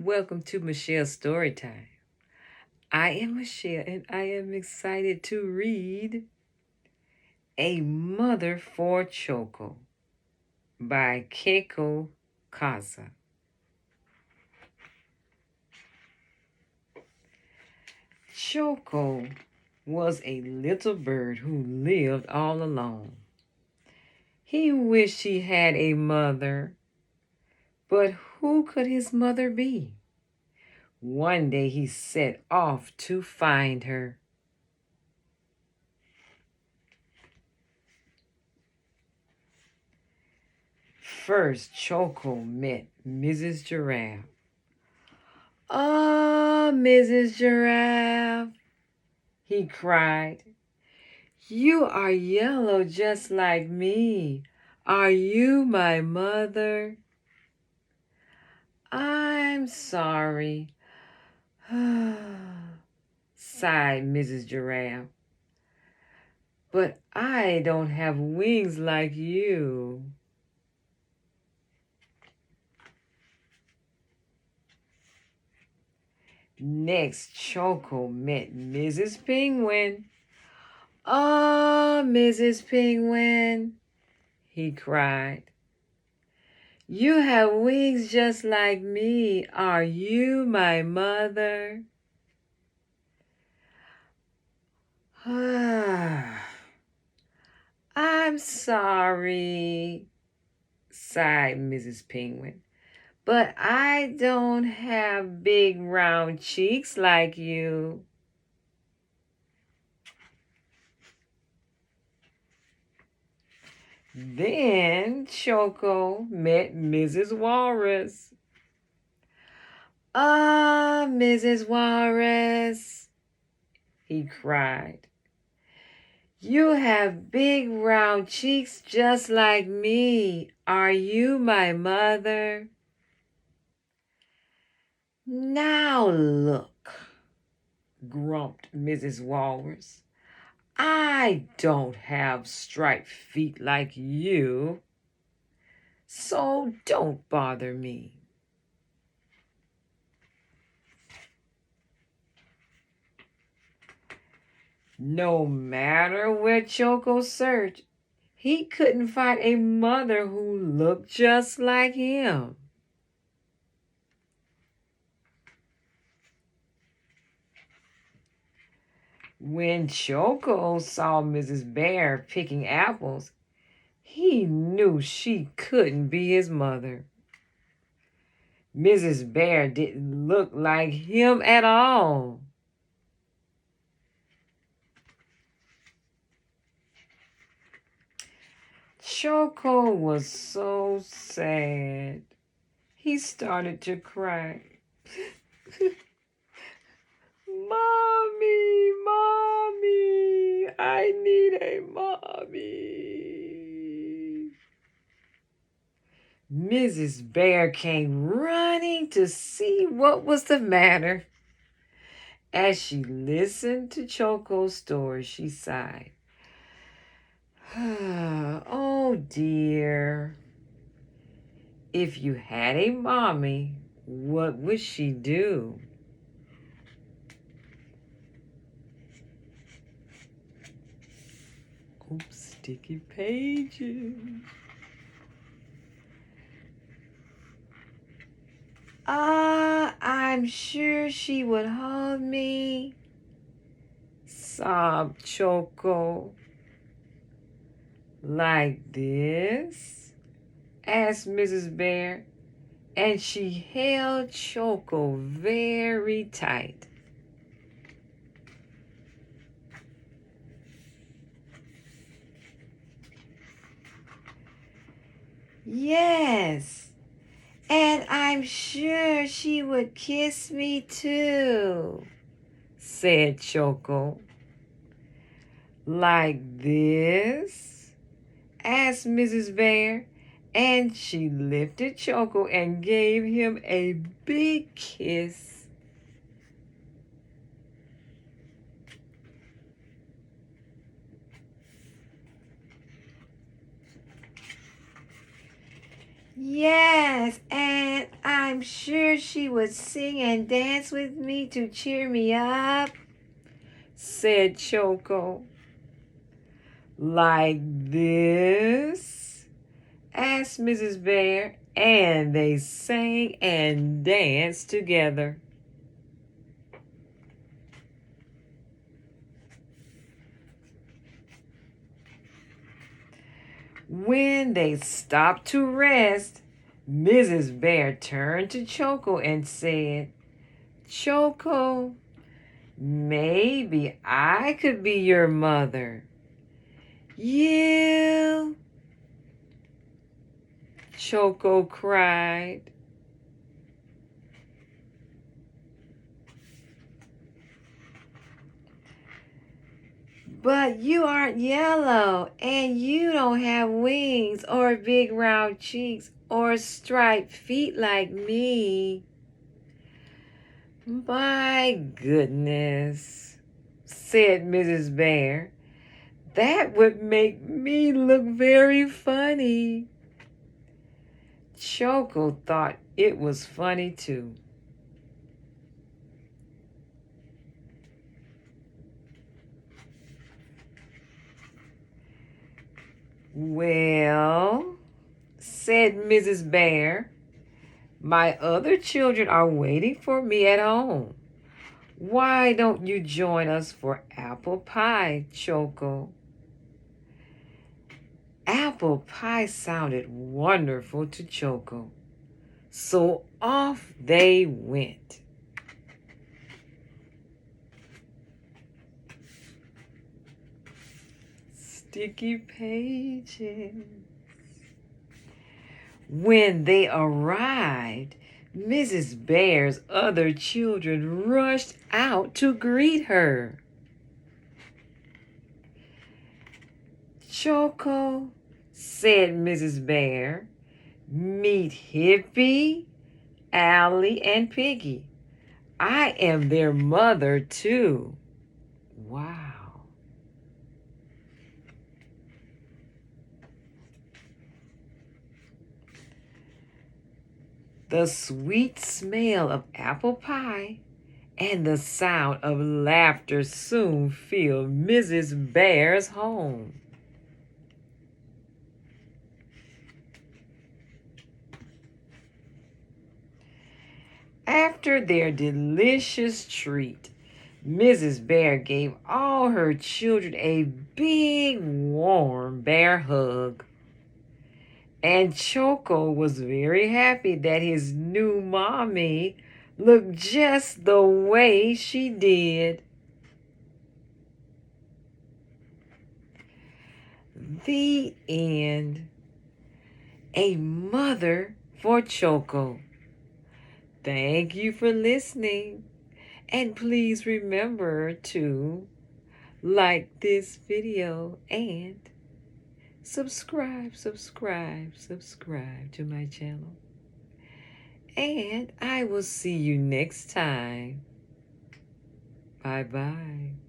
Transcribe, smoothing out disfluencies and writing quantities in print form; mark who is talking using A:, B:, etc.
A: Welcome to Michelle's Story Time. I am Michelle and I am excited to read A Mother for Choco by Keiko Kaza. Choco was a little bird who lived all alone. He wished he had a mother, but who could his mother be? One day he set off to find her. First, Choco met Mrs. Giraffe. "Ah, Mrs. Giraffe," he cried, "you are yellow just like me. Are you my mother?" "I'm sorry," sighed Mrs. Giraffe, "but I don't have wings like you." Next, Choco met Mrs. Penguin. "Ah, Mrs. Penguin," he cried, "you have wings just like me. Are you my mother?" "I'm sorry," sighed Mrs. Penguin, "but I don't have big round cheeks like you." Then Choco met Mrs. Walrus. "Ah, Mrs. Walrus," he cried, "you have big round cheeks just like me. Are you my mother?" "Now look," grumped Mrs. Walrus, "I don't have striped feet like you, so don't bother me." No matter where Choco searched, he couldn't find a mother who looked just like him. When Choco saw Mrs. Bear picking apples, he knew she couldn't be his mother. Mrs. Bear didn't look like him at all. Choco was so sad. He started to cry. "Mommy, mommy, I need a mommy." Mrs. Bear came running to see what was the matter. As she listened to Choco's story, she sighed. "Oh dear. If you had a mommy, what would she do?" Oops, sticky pages. I'm sure she would hold me," sobbed Choco. "Like this?" asked Mrs. Bear, and she held Choco very tight. "Yes, and I'm sure she would kiss me too," said Choco. "Like this?" asked Mrs. Bear, and she lifted Choco and gave him a big kiss. Yes, and I'm sure she would sing and dance with me to cheer me up, said Choco. Like this? Asked Mrs. Bear, and they sang and danced together. When they stopped to rest, Mrs. Bear turned to Choco and said, Choco, maybe I could be your mother. You, Choco cried. But you aren't yellow, and you don't have wings or big round cheeks or striped feet like me. My goodness, said Mrs. Bear. That would make me look very funny. Choco thought it was funny too. Well, said Mrs. Bear, my other children are waiting for me at home. Why don't you join us for apple pie, Choco? Apple pie sounded wonderful to Choco, so off they went. Sticky pages. When they arrived, Mrs. Bear's other children rushed out to greet her. Choco, said Mrs. Bear, meet Hippie, Allie, and Piggy. I am their mother, too. Wow. The sweet smell of apple pie and the sound of laughter soon filled Mrs. Bear's home. After their delicious treat, Mrs. Bear gave all her children a big, warm bear hug. And Choco was very happy that his new mommy looked just the way she did. The end. A mother for Choco. Thank you for listening. And please remember to like this video and subscribe to my channel. And I will see you next time. Bye-bye.